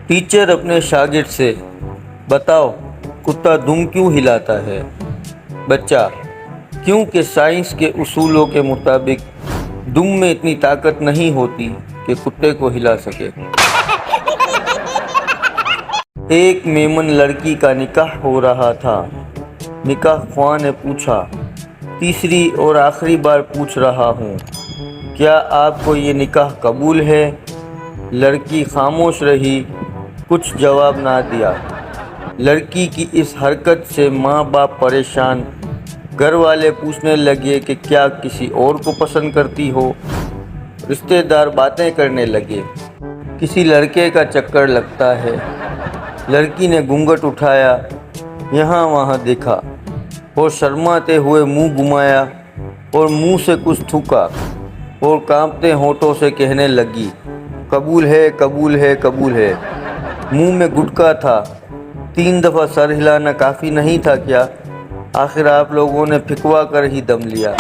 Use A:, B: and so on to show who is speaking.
A: Teacher अपने शागिर्द से, बताओ कुत्ता दुम क्यों हिलाता है? बच्चा, क्योंकि साइंस के उसूलों के मुताबिक दुम में इतनी ताकत नहीं होती कि कुत्ते को हिला सके। एक मेमन लड़की का निकाह हो रहा था। निकाह ख्वाह ने पूछा, तीसरी और आखिरी बार पूछ रहा हूँ, क्या आपको ये निकाह कबूल है? लड़की खामोश रही, कुछ जवाब ना दिया। लड़की की इस हरकत से माँ बाप परेशान, घर वाले पूछने लगे कि क्या किसी और को पसंद करती हो। रिश्तेदार बातें करने लगे, किसी लड़के का चक्कर लगता है। लड़की ने घूंघट उठाया, यहाँ वहाँ देखा और शर्माते हुए मुंह घुमाया और मुंह से कुछ थूका और कांपते होठों से कहने लगी, कबूल है, कबूल है, कबूल है। मुंह में गुटखा था। 3 दफ़ा सर हिलाना काफ़ी नहीं था क्या? आखिर आप लोगों ने फिकवा कर ही दम लिया।